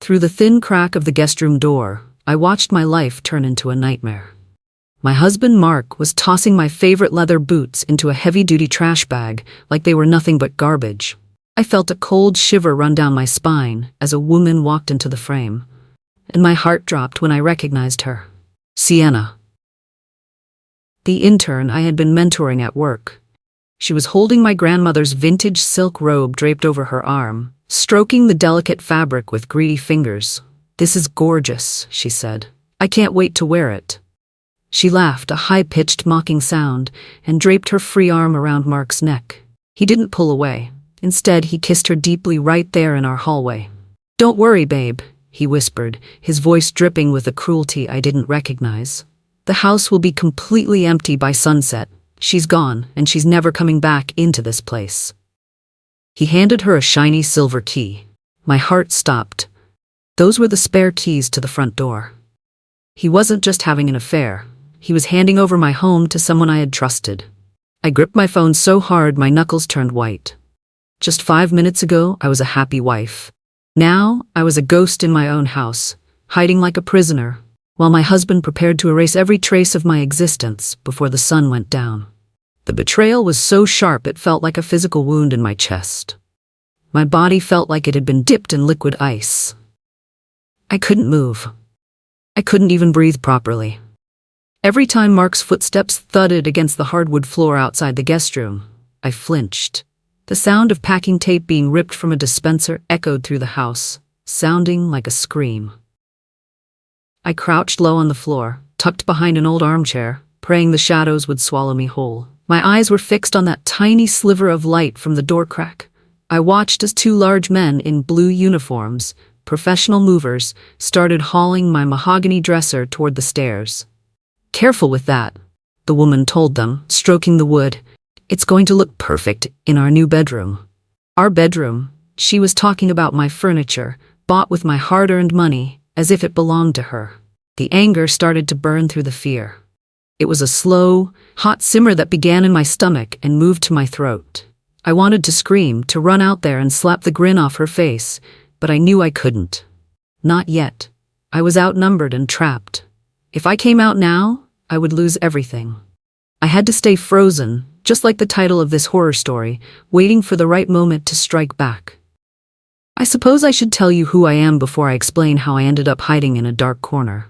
Through the thin crack of the guest room door, I watched my life turn into a nightmare. My husband Mark was tossing my favorite leather boots into a heavy-duty trash bag like they were nothing but garbage. I felt a cold shiver run down my spine as a woman walked into the frame, and my heart dropped when I recognized her. Sienna. The intern I had been mentoring at work. She was holding my grandmother's vintage silk robe draped over her arm, stroking the delicate fabric with greedy fingers. "This is gorgeous," she said. "I can't wait to wear it." She laughed, a high-pitched mocking sound, and draped her free arm around Mark's neck. He didn't pull away. Instead, he kissed her deeply right there in our hallway. "Don't worry, babe," he whispered, his voice dripping with a cruelty I didn't recognize. "The house will be completely empty by sunset. She's gone, and she's never coming back into this place." He handed her a shiny silver key. My heart stopped. Those were the spare keys to the front door. He wasn't just having an affair. He was handing over my home to someone I had trusted. I gripped my phone so hard my knuckles turned white. Just 5 minutes ago, I was a happy wife. Now, I was a ghost in my own house, hiding like a prisoner, while my husband prepared to erase every trace of my existence before the sun went down. The betrayal was so sharp it felt like a physical wound in my chest. My body felt like it had been dipped in liquid ice. I couldn't move. I couldn't even breathe properly. Every time Mark's footsteps thudded against the hardwood floor outside the guest room, I flinched. The sound of packing tape being ripped from a dispenser echoed through the house, sounding like a scream. I crouched low on the floor, tucked behind an old armchair, praying the shadows would swallow me whole. My eyes were fixed on that tiny sliver of light from the door crack. I watched as 2 large men in blue uniforms, professional movers, started hauling my mahogany dresser toward the stairs. "Careful with that," the woman told them, stroking the wood. "It's going to look perfect in our new bedroom." Our bedroom. She was talking about my furniture, bought with my hard-earned money, as if it belonged to her. The anger started to burn through the fear. It was a slow, hot simmer that began in my stomach and moved to my throat. I wanted to scream, to run out there and slap the grin off her face, but I knew I couldn't. Not yet. I was outnumbered and trapped. If I came out now, I would lose everything. I had to stay frozen, just like the title of this horror story, waiting for the right moment to strike back. I suppose I should tell you who I am before I explain how I ended up hiding in a dark corner.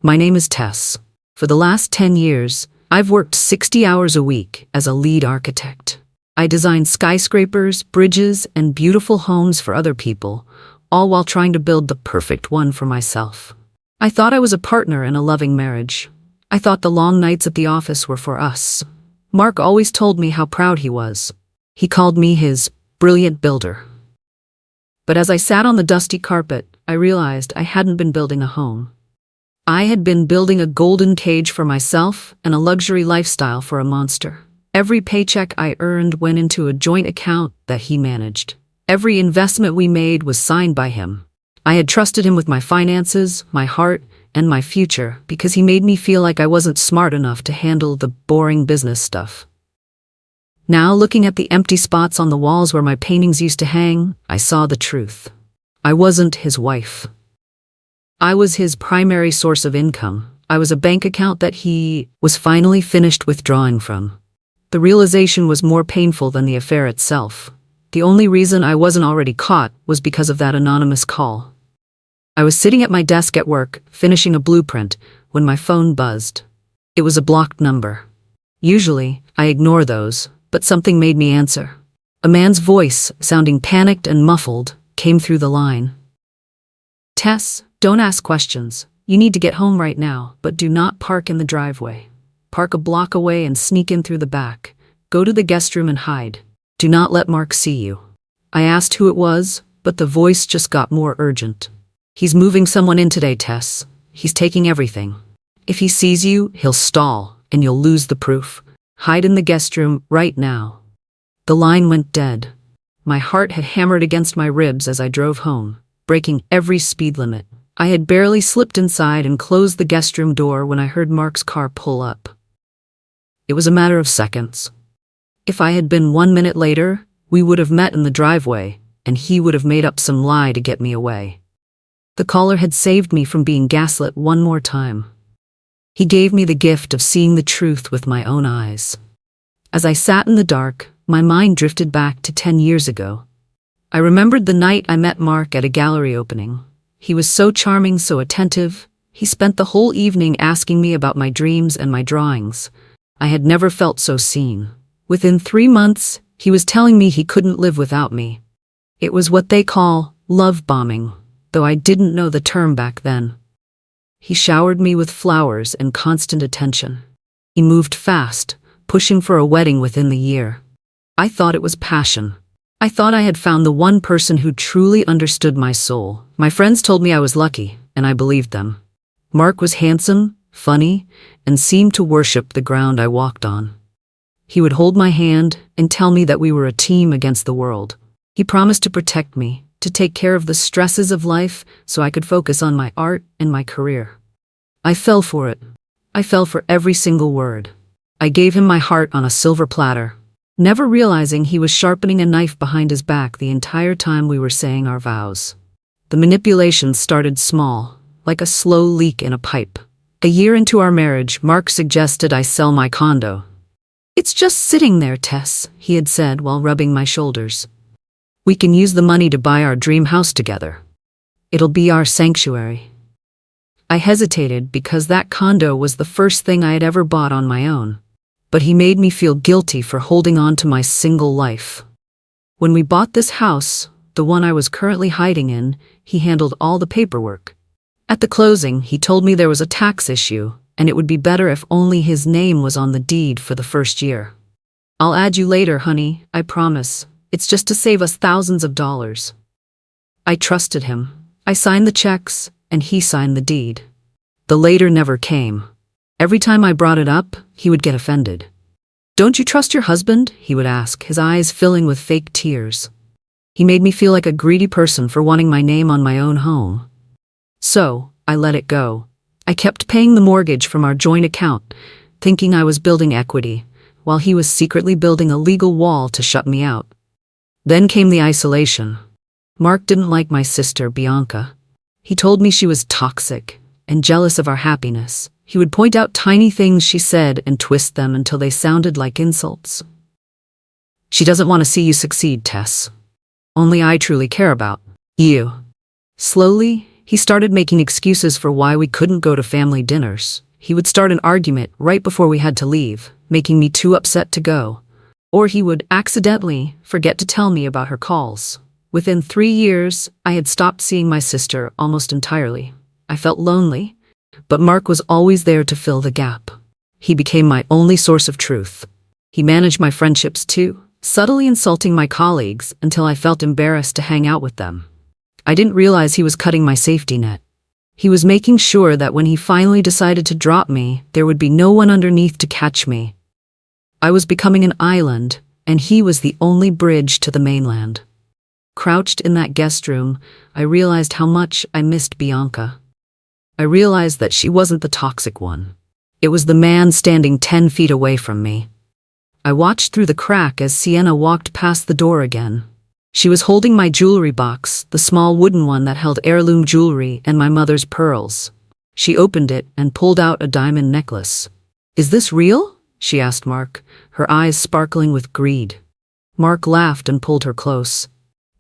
My name is Tess. For the last 10 years, I've worked 60 hours a week as a lead architect. I designed skyscrapers, bridges, and beautiful homes for other people, all while trying to build the perfect one for myself. I thought I was a partner in a loving marriage. I thought the long nights at the office were for us. Mark always told me how proud he was. He called me his brilliant builder. But as I sat on the dusty carpet, I realized I hadn't been building a home. I had been building a golden cage for myself and a luxury lifestyle for a monster. Every paycheck I earned went into a joint account that he managed. Every investment we made was signed by him. I had trusted him with my finances, my heart, and my future because he made me feel like I wasn't smart enough to handle the boring business stuff. Now, looking at the empty spots on the walls where my paintings used to hang, I saw the truth. I wasn't his wife. I was his primary source of income. I was a bank account that he was finally finished withdrawing from. The realization was more painful than the affair itself. The only reason I wasn't already caught was because of that anonymous call. I was sitting at my desk at work, finishing a blueprint, when my phone buzzed. It was a blocked number. Usually, I ignore those, but something made me answer. A man's voice, sounding panicked and muffled, came through the line. "Tess, don't ask questions. You need to get home right now, but do not park in the driveway. Park a block away and sneak in through the back. Go to the guest room and hide. Do not let Mark see you." I asked who it was, but the voice just got more urgent. "He's moving someone in today, Tess. He's taking everything. If he sees you, he'll stall, and you'll lose the proof. Hide in the guest room right now." The line went dead. My heart had hammered against my ribs as I drove home, breaking every speed limit. I had barely slipped inside and closed the guest room door when I heard Mark's car pull up. It was a matter of seconds. If I had been 1 minute later, we would have met in the driveway, and he would have made up some lie to get me away. The caller had saved me from being gaslit one more time. He gave me the gift of seeing the truth with my own eyes. As I sat in the dark, my mind drifted back to 10 years ago. I remembered the night I met Mark at a gallery opening. He was so charming, so attentive. He spent the whole evening asking me about my dreams and my drawings. I had never felt so seen. Within 3 months, he was telling me he couldn't live without me. It was what they call love bombing, though I didn't know the term back then. He showered me with flowers and constant attention. He moved fast, pushing for a wedding within the year. I thought it was passion. I thought I had found the one person who truly understood my soul. My friends told me I was lucky, and I believed them. Mark was handsome, funny, and seemed to worship the ground I walked on. He would hold my hand and tell me that we were a team against the world. He promised to protect me, to take care of the stresses of life so I could focus on my art and my career. I fell for it. I fell for every single word. I gave him my heart on a silver platter, never realizing he was sharpening a knife behind his back the entire time we were saying our vows. The manipulation started small, like a slow leak in a pipe. A year into our marriage, Mark suggested I sell my condo. "It's just sitting there, Tess," he had said while rubbing my shoulders. "We can use the money to buy our dream house together. It'll be our sanctuary." I hesitated because that condo was the first thing I had ever bought on my own. But he made me feel guilty for holding on to my single life. When we bought this house, the one I was currently hiding in, he handled all the paperwork. At the closing, he told me there was a tax issue, and it would be better if only his name was on the deed for the first year. "I'll add you later, honey, I promise. It's just to save us thousands of dollars." I trusted him. I signed the checks, and he signed the deed. The later never came. Every time I brought it up, he would get offended. "Don't you trust your husband?" he would ask, his eyes filling with fake tears. He made me feel like a greedy person for wanting my name on my own home. So, I let it go. I kept paying the mortgage from our joint account, thinking I was building equity, while he was secretly building a legal wall to shut me out. Then came the isolation. Mark didn't like my sister, Bianca. He told me she was toxic and jealous of our happiness. He would point out tiny things she said and twist them until they sounded like insults. "She doesn't want to see you succeed, Tess. Only I truly care about you." Slowly, he started making excuses for why we couldn't go to family dinners. He would start an argument right before we had to leave, making me too upset to go. Or he would accidentally forget to tell me about her calls. Within 3 years, I had stopped seeing my sister almost entirely. I felt lonely, but Mark was always there to fill the gap. He became my only source of truth. He managed my friendships too, subtly insulting my colleagues until I felt embarrassed to hang out with them. I didn't realize he was cutting my safety net. He was making sure that when he finally decided to drop me, there would be no one underneath to catch me. I was becoming an island, and he was the only bridge to the mainland. Crouched in that guest room, I realized how much I missed Bianca. I realized that she wasn't the toxic one. It was the man standing 10 feet away from me. I watched through the crack as Sienna walked past the door again. She was holding my jewelry box, the small wooden one that held heirloom jewelry and my mother's pearls. She opened it and pulled out a diamond necklace. "Is this real?" she asked Mark, her eyes sparkling with greed. Mark laughed and pulled her close.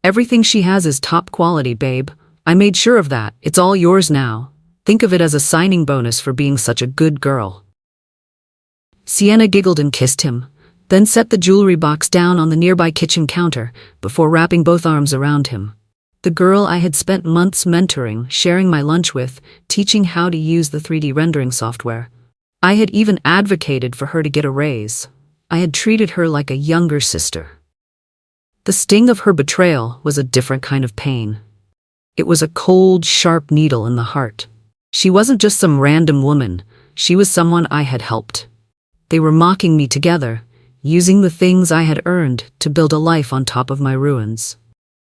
"Everything she has is top quality, babe. I made sure of that. It's all yours now. Think of it as a signing bonus for being such a good girl." Sienna giggled and kissed him, then set the jewelry box down on the nearby kitchen counter before wrapping both arms around him. The girl I had spent months mentoring, sharing my lunch with, teaching how to use the 3D rendering software. I had even advocated for her to get a raise. I had treated her like a younger sister. The sting of her betrayal was a different kind of pain. It was a cold, sharp needle in the heart. She wasn't just some random woman, she was someone I had helped. They were mocking me together, using the things I had earned to build a life on top of my ruins.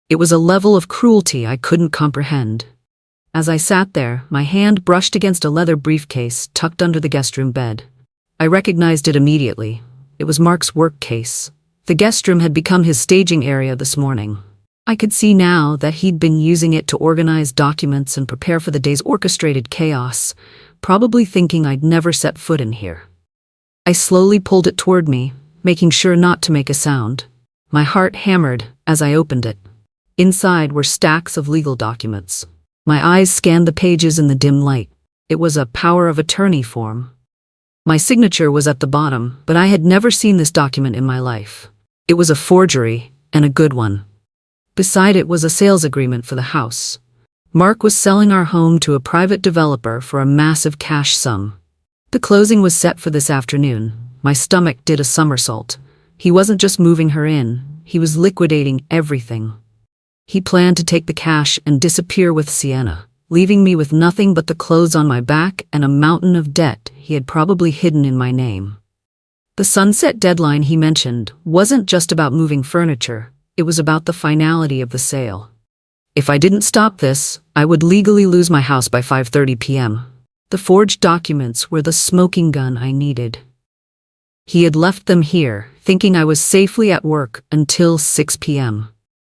It was a level of cruelty I couldn't comprehend. As I sat there, my hand brushed against a leather briefcase tucked under the guest room bed. I recognized it immediately. It was Mark's work case. The guest room had become his staging area this morning. I could see now that he'd been using it to organize documents and prepare for the day's orchestrated chaos, probably thinking I'd never set foot in here. I slowly pulled it toward me, making sure not to make a sound. My heart hammered as I opened it. Inside were stacks of legal documents. My eyes scanned the pages in the dim light. It was a power of attorney form. My signature was at the bottom, but I had never seen this document in my life. It was a forgery, and a good one. Beside it was a sales agreement for the house. Mark was selling our home to a private developer for a massive cash sum. The closing was set for this afternoon. My stomach did a somersault. He wasn't just moving her in, he was liquidating everything. He planned to take the cash and disappear with Sienna, leaving me with nothing but the clothes on my back and a mountain of debt he had probably hidden in my name. The sunset deadline he mentioned wasn't just about moving furniture, it was about the finality of the sale. If I didn't stop this, I would legally lose my house by 5:30 p.m. The forged documents were the smoking gun I needed. He had left them here, thinking I was safely at work until 6 p.m.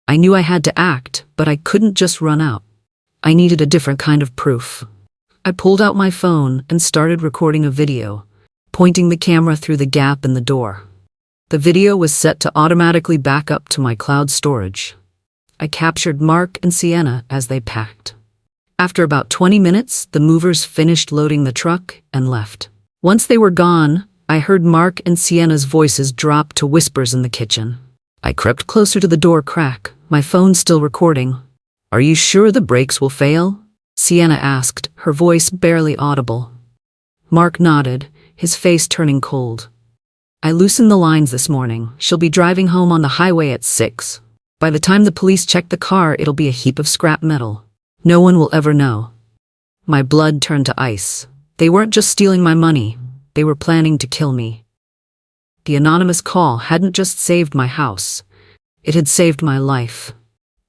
I knew I had to act, but I couldn't just run out. I needed a different kind of proof. I pulled out my phone and started recording a video, pointing the camera through the gap in the door. The video was set to automatically back up to my cloud storage. I captured Mark and Sienna as they packed. After about 20 minutes, the movers finished loading the truck and left. Once they were gone, I heard Mark and Sienna's voices drop to whispers in the kitchen. I crept closer to the door crack, my phone still recording. "Are you sure the brakes will fail?" Sienna asked, her voice barely audible. Mark nodded, his face turning cold. "I loosened the lines this morning. She'll be driving home on the highway at 6. By the time the police check the car, it'll be a heap of scrap metal. No one will ever know." My blood turned to ice. They weren't just stealing my money, they were planning to kill me. The anonymous call hadn't just saved my house, it had saved my life.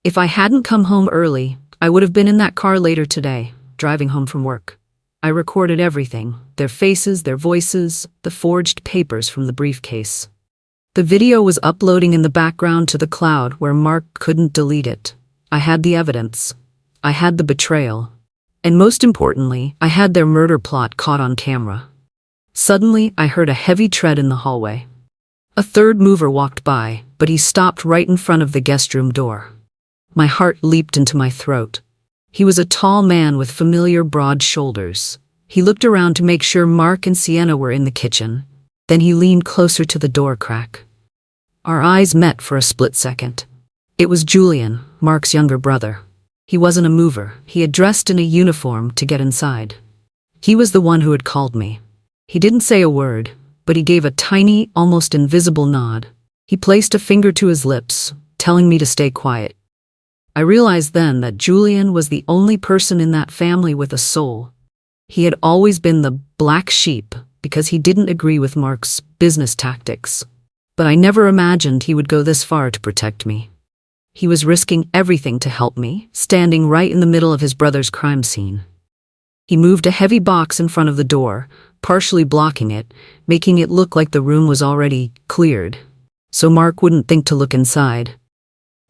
If I hadn't come home early, I would have been in that car later today, driving home from work. I recorded everything, their faces, their voices, the forged papers from the briefcase. The video was uploading in the background to the cloud where Mark couldn't delete it. I had the evidence. I had the betrayal. And most importantly, I had their murder plot caught on camera. Suddenly, I heard a heavy tread in the hallway. A third mover walked by, but he stopped right in front of the guest room door. My heart leaped into my throat. He was a tall man with familiar broad shoulders. He looked around to make sure Mark and Sienna were in the kitchen. Then he leaned closer to the door crack. Our eyes met for a split second. It was Julian, Mark's younger brother. He wasn't a mover. He had dressed in a uniform to get inside. He was the one who had called me. He didn't say a word, but he gave a tiny, almost invisible nod. He placed a finger to his lips, telling me to stay quiet. I realized then that Julian was the only person in that family with a soul. He had always been the black sheep because he didn't agree with Mark's business tactics. But I never imagined he would go this far to protect me. He was risking everything to help me, standing right in the middle of his brother's crime scene. He moved a heavy box in front of the door, partially blocking it, making it look like the room was already cleared, so Mark wouldn't think to look inside.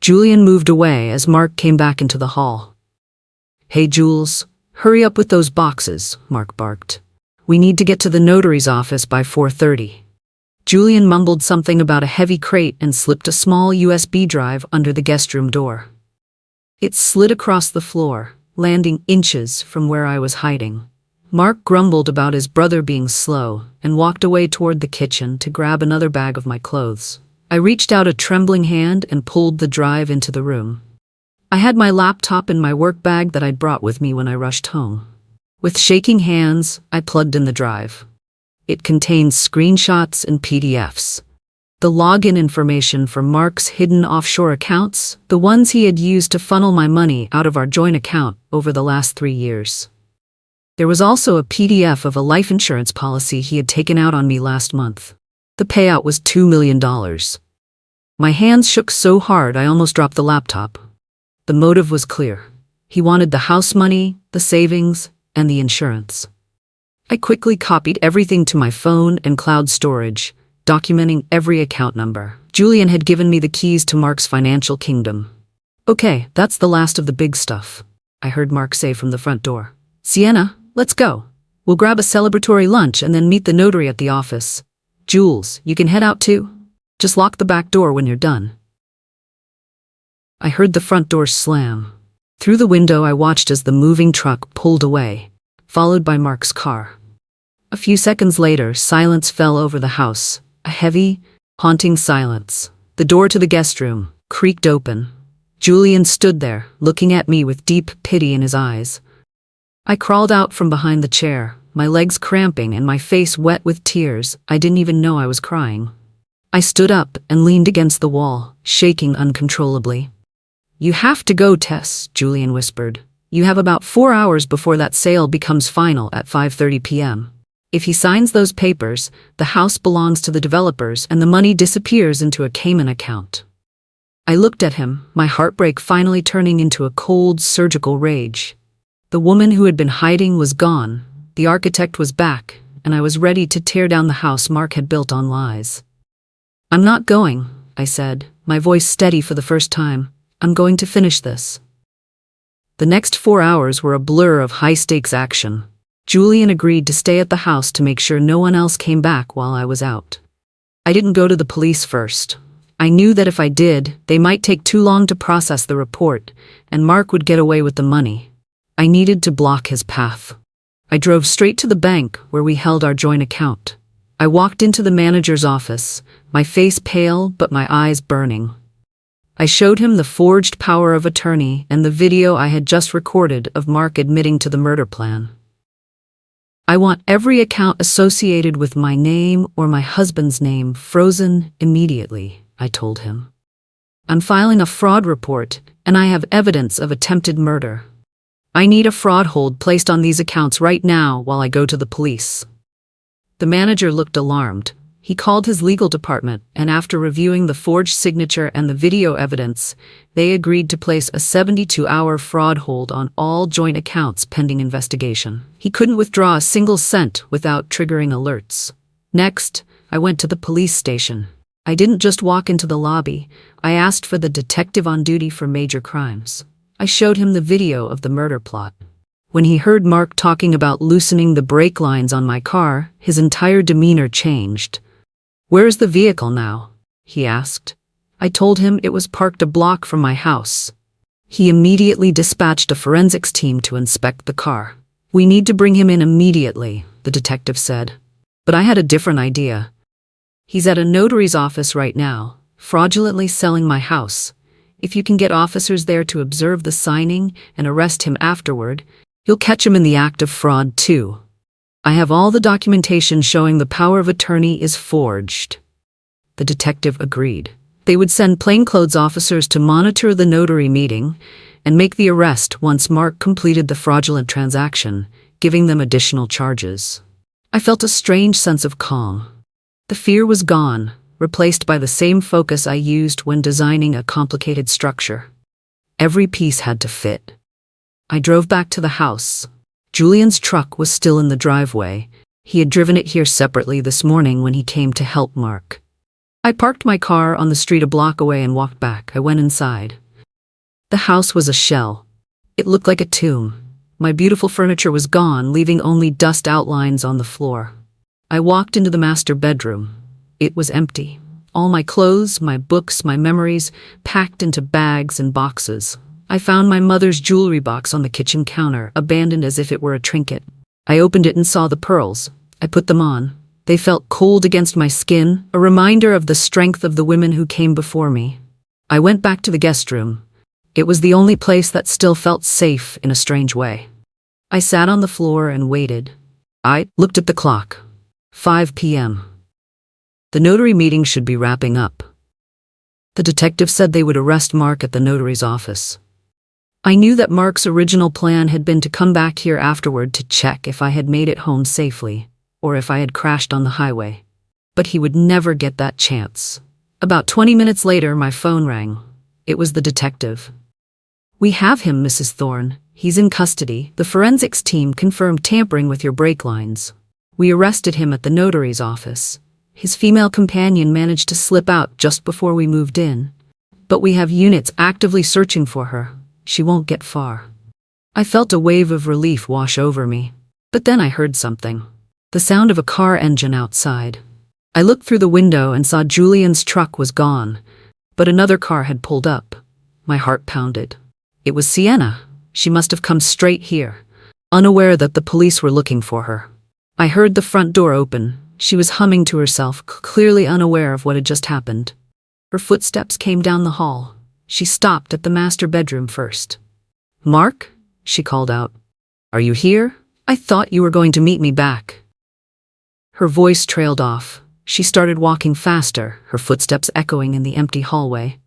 Julian moved away as Mark came back into the hall. "Hey, Jules, hurry up with those boxes," Mark barked. "We need to get to the notary's office by 4:30. Julian mumbled something about a heavy crate and slipped a small USB drive under the guest room door. It slid across the floor, landing inches from where I was hiding. Mark grumbled about his brother being slow and walked away toward the kitchen to grab another bag of my clothes. I reached out a trembling hand and pulled the drive into the room. I had my laptop in my work bag that I'd brought with me when I rushed home. With shaking hands, I plugged in the drive. It contained screenshots and PDFs. The login information for Mark's hidden offshore accounts, the ones he had used to funnel my money out of our joint account over the last 3 years. There was also a PDF of a life insurance policy he had taken out on me last month. The payout was $2 million. My hands shook so hard I almost dropped the laptop. The motive was clear. He wanted the house money, the savings, and the insurance. I quickly copied everything to my phone and cloud storage, documenting every account number. Julian had given me the keys to Mark's financial kingdom. Okay, that's the last of the big stuff, I heard Mark say from the front door. Sienna, let's go. We'll grab a celebratory lunch and then meet the notary at the office. Jules, you can head out too. Just lock the back door when you're done. I heard the front door slam. Through the window, I watched as the moving truck pulled away, followed by Mark's car. A few seconds later, silence fell over the house, a heavy, haunting silence. The door to the guest room creaked open. Julian stood there, looking at me with deep pity in his eyes. I crawled out from behind the chair, my legs cramping and my face wet with tears. I didn't even know I was crying. I stood up and leaned against the wall, shaking uncontrollably. You have to go, Tess, Julian whispered. You have about 4 hours before that sale becomes final at 5:30 p.m. If he signs those papers, the house belongs to the developers and the money disappears into a Cayman account. I looked at him, my heartbreak finally turning into a cold, surgical rage. The woman who had been hiding was gone, the architect was back, and I was ready to tear down the house Mark had built on lies. I'm not going, I said, my voice steady for the first time. I'm going to finish this. The next 4 hours were a blur of high-stakes action. Julian agreed to stay at the house to make sure no one else came back while I was out. I didn't go to the police first. I knew that if I did, they might take too long to process the report, and Mark would get away with the money. I needed to block his path. I drove straight to the bank where we held our joint account. I walked into the manager's office, my face pale but my eyes burning. I showed him the forged power of attorney and the video I had just recorded of Mark admitting to the murder plan. I want every account associated with my name or my husband's name frozen immediately, I told him. I'm filing a fraud report, and I have evidence of attempted murder. I need a fraud hold placed on these accounts right now while I go to the police. The manager looked alarmed. He called his legal department, and after reviewing the forged signature and the video evidence, they agreed to place a 72-hour fraud hold on all joint accounts pending investigation. He couldn't withdraw a single cent without triggering alerts. Next, I went to the police station. I didn't just walk into the lobby. I asked for the detective on duty for major crimes. I showed him the video of the murder plot. When he heard Mark talking about loosening the brake lines on my car, his entire demeanor changed. Where's the vehicle now? He asked. I told him it was parked a block from my house. He immediately dispatched a forensics team to inspect the car. We need to bring him in immediately, the detective said. But I had a different idea. He's at a notary's office right now, fraudulently selling my house. If you can get officers there to observe the signing and arrest him afterward, you'll catch him in the act of fraud too. I have all the documentation showing the power of attorney is forged. The detective agreed. They would send plainclothes officers to monitor the notary meeting and make the arrest once Mark completed the fraudulent transaction, giving them additional charges. I felt a strange sense of calm. The fear was gone, replaced by the same focus I used when designing a complicated structure. Every piece had to fit. I drove back to the house. Julian's truck was still in the driveway. He had driven it here separately this morning when he came to help Mark. I parked my car on the street a block away and walked back. I went inside. The house was a shell. It looked like a tomb. My beautiful furniture was gone, leaving only dust outlines on the floor. I walked into the master bedroom. It was empty. All my clothes, my books, my memories, packed into bags and boxes. I found my mother's jewelry box on the kitchen counter, abandoned as if it were a trinket. I opened it and saw the pearls. I put them on. They felt cold against my skin, a reminder of the strength of the women who came before me. I went back to the guest room. It was the only place that still felt safe in a strange way. I sat on the floor and waited. I looked at the clock. 5 p.m. The notary meeting should be wrapping up. The detective said they would arrest Mark at the notary's office. I knew that Mark's original plan had been to come back here afterward to check if I had made it home safely, or if I had crashed on the highway. But he would never get that chance. About 20 minutes later, my phone rang. It was the detective. We have him, Mrs. Thorne. He's in custody. The forensics team confirmed tampering with your brake lines. We arrested him at the notary's office. His female companion managed to slip out just before we moved in. But we have units actively searching for her. She won't get far. I felt a wave of relief wash over me. But then I heard something. The sound of a car engine outside. I looked through the window and saw Julian's truck was gone, but another car had pulled up. My heart pounded. It was Sienna. She must have come straight here, unaware that the police were looking for her. I heard the front door open. She was humming to herself, clearly unaware of what had just happened. Her footsteps came down the hall. She stopped at the master bedroom first. "Mark?" she called out. "Are you here? I thought you were going to meet me back." Her voice trailed off. She started walking faster, her footsteps echoing in the empty hallway.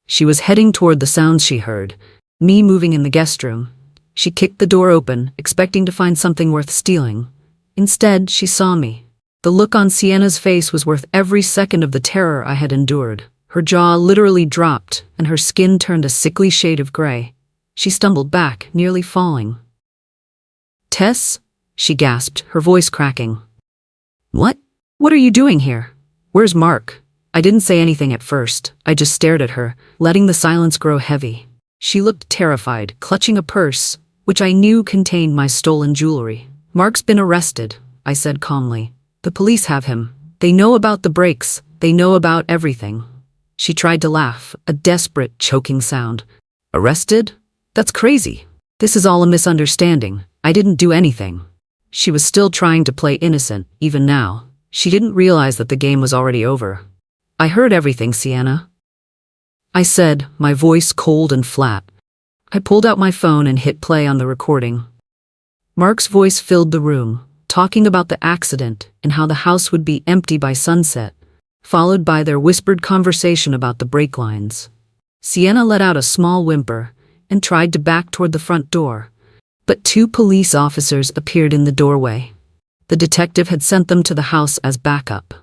She was heading toward the sounds she heard, me moving in the guest room. She kicked the door open, expecting to find something worth stealing. Instead, she saw me. The look on Sienna's face was worth every second of the terror I had endured. Her jaw literally dropped, and her skin turned a sickly shade of gray. She stumbled back, nearly falling. "Tess?" she gasped, her voice cracking. "What? What are you doing here? Where's Mark?" I didn't say anything at first. I just stared at her, letting the silence grow heavy. She looked terrified, clutching a purse, which I knew contained my stolen jewelry. "Mark's been arrested," I said calmly. "The police have him. They know about the breaks. They know about everything." She tried to laugh, a desperate, choking sound. "Arrested? That's crazy. This is all a misunderstanding. I didn't do anything." She was still trying to play innocent, even now. She didn't realize that the game was already over. "I heard everything, Sienna," I said, my voice cold and flat. I pulled out my phone and hit play on the recording. Mark's voice filled the room, talking about the accident and how the house would be empty by sunset, followed by their whispered conversation about the brake lines. Sienna let out a small whimper and tried to back toward the front door, but 2 police officers appeared in the doorway. The detective had sent them to the house as backup.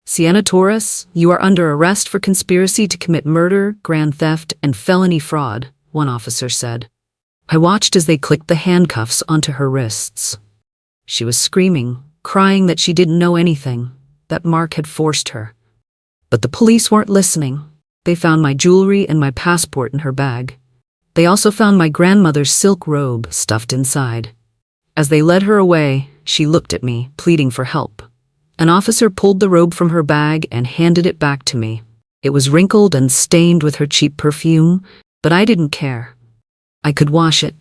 "Sienna Torres, you are under arrest for conspiracy to commit murder, grand theft, and felony fraud," one officer said. I watched as they clicked the handcuffs onto her wrists. She was screaming, crying that she didn't know anything, that Mark had forced her. But the police weren't listening. They found my jewelry and my passport in her bag. They also found my grandmother's silk robe stuffed inside. As they led her away, she looked at me, pleading for help. An officer pulled the robe from her bag and handed it back to me. It was wrinkled and stained with her cheap perfume, but I didn't care. I could wash it.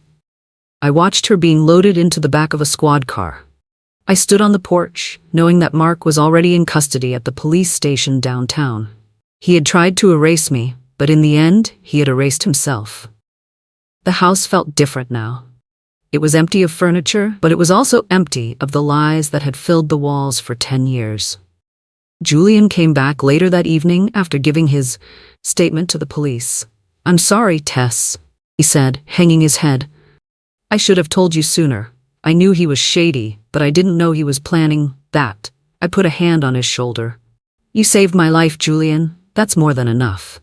I watched her being loaded into the back of a squad car. I stood on the porch, knowing that Mark was already in custody at the police station downtown. He had tried to erase me, but in the end, he had erased himself. The house felt different now. It was empty of furniture, but it was also empty of the lies that had filled the walls for 10 years. Julian came back later that evening after giving his statement to the police. "I'm sorry, Tess," he said, hanging his head. "I should have told you sooner. I knew he was shady, but I didn't know he was planning that." I put a hand on his shoulder. "You saved my life, Julian. That's more than enough."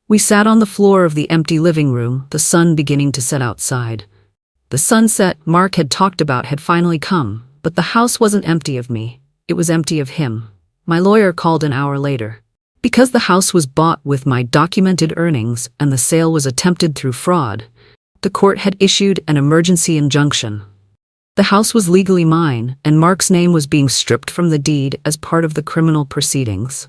We sat on the floor of the empty living room, the sun beginning to set outside. The sunset Mark had talked about had finally come, but the house wasn't empty of me. It was empty of him. My lawyer called an hour later. Because the house was bought with my documented earnings and the sale was attempted through fraud, the court had issued an emergency injunction. The house was legally mine, and Mark's name was being stripped from the deed as part of the criminal proceedings.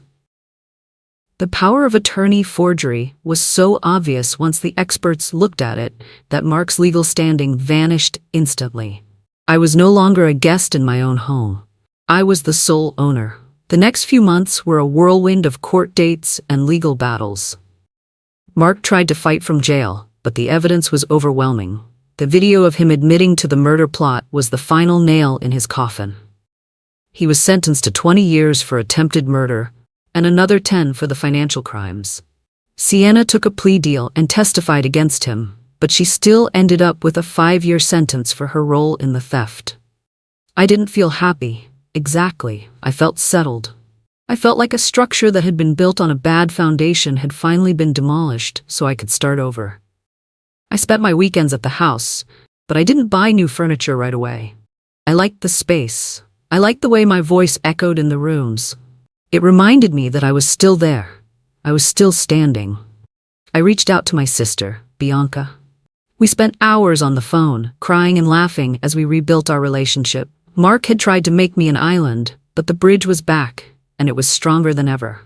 The power of attorney forgery was so obvious once the experts looked at it that Mark's legal standing vanished instantly. I was no longer a guest in my own home. I was the sole owner. The next few months were a whirlwind of court dates and legal battles. Mark tried to fight from jail, but the evidence was overwhelming. The video of him admitting to the murder plot was the final nail in his coffin. He was sentenced to 20 years for attempted murder, and another 10 for the financial crimes. Sienna took a plea deal and testified against him, but she still ended up with a 5-year sentence for her role in the theft. I didn't feel happy, exactly. I felt settled. I felt like a structure that had been built on a bad foundation had finally been demolished so I could start over. I spent my weekends at the house, but I didn't buy new furniture right away. I liked the space. I liked the way my voice echoed in the rooms. It reminded me that I was still there. I was still standing. I reached out to my sister, Bianca. We spent hours on the phone, crying and laughing as we rebuilt our relationship. Mark had tried to make me an island, but the bridge was back, and it was stronger than ever.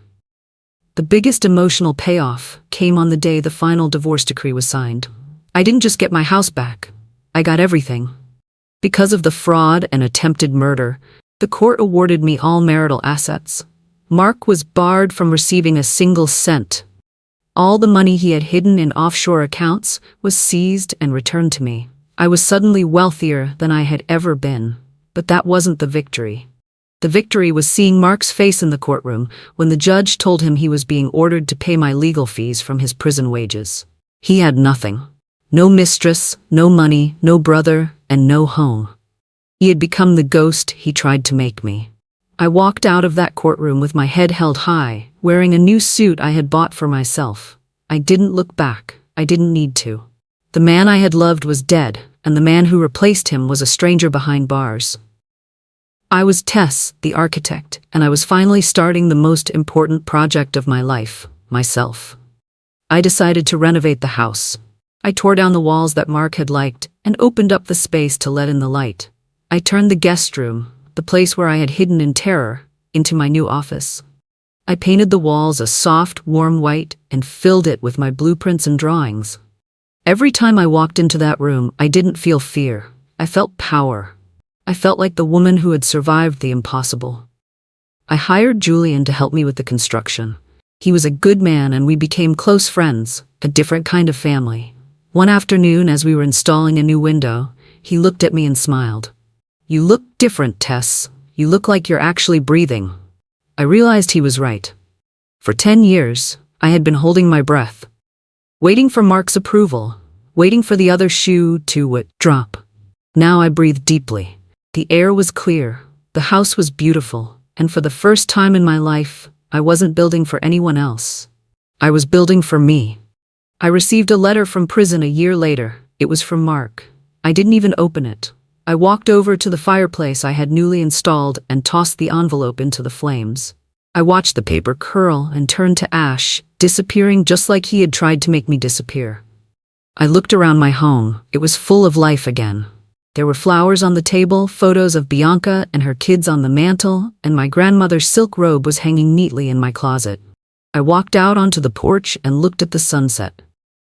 The biggest emotional payoff came on the day the final divorce decree was signed. I didn't just get my house back. I got everything. Because of the fraud and attempted murder, the court awarded me all marital assets. Mark was barred from receiving a single cent. All the money he had hidden in offshore accounts was seized and returned to me. I was suddenly wealthier than I had ever been. But that wasn't the victory. The victory was seeing Mark's face in the courtroom when the judge told him he was being ordered to pay my legal fees from his prison wages. He had nothing. No mistress, no money, no brother, and no home. He had become the ghost he tried to make me. I walked out of that courtroom with my head held high, wearing a new suit I had bought for myself. I didn't look back. I didn't need to. The man I had loved was dead, and the man who replaced him was a stranger behind bars. I was Tess, the architect, and I was finally starting the most important project of my life, myself. I decided to renovate the house. I tore down the walls that Mark had liked and opened up the space to let in the light. I turned the guest room, the place where I had hidden in terror, into my new office. I painted the walls a soft, warm white and filled it with my blueprints and drawings. Every time I walked into that room, I didn't feel fear. I felt power. I felt like the woman who had survived the impossible. I hired Julian to help me with the construction. He was a good man and we became close friends, a different kind of family. One afternoon, as we were installing a new window, he looked at me and smiled. "You look different, Tess. You look like you're actually breathing." I realized he was right. For 10 years, I had been holding my breath, waiting for Mark's approval, waiting for the other shoe to drop. Now I breathed deeply. The air was clear, the house was beautiful, and for the first time in my life, I wasn't building for anyone else. I was building for me. I received a letter from prison a year later. It was from Mark. I didn't even open it. I walked over to the fireplace I had newly installed and tossed the envelope into the flames. I watched the paper curl and turn to ash, disappearing just like he had tried to make me disappear. I looked around my home. It was full of life again. There were flowers on the table, photos of Bianca and her kids on the mantel, and my grandmother's silk robe was hanging neatly in my closet. I walked out onto the porch and looked at the sunset.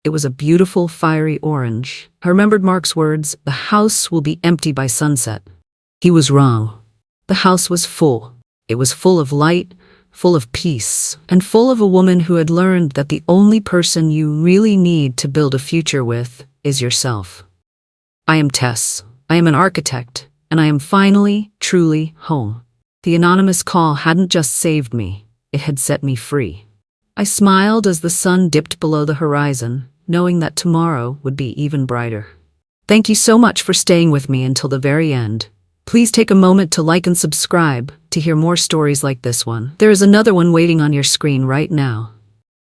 It was a beautiful, fiery orange. I remembered Mark's words, "The house will be empty by sunset." He was wrong. The house was full. It was full of light, full of peace, and full of a woman who had learned that the only person you really need to build a future with is yourself. I am Tess. I am an architect, and I am finally, truly home. The anonymous call hadn't just saved me, it had set me free. I smiled as the sun dipped below the horizon, knowing that tomorrow would be even brighter. Thank you so much for staying with me until the very end. Please take a moment to like and subscribe to hear more stories like this one. There is another one waiting on your screen right now.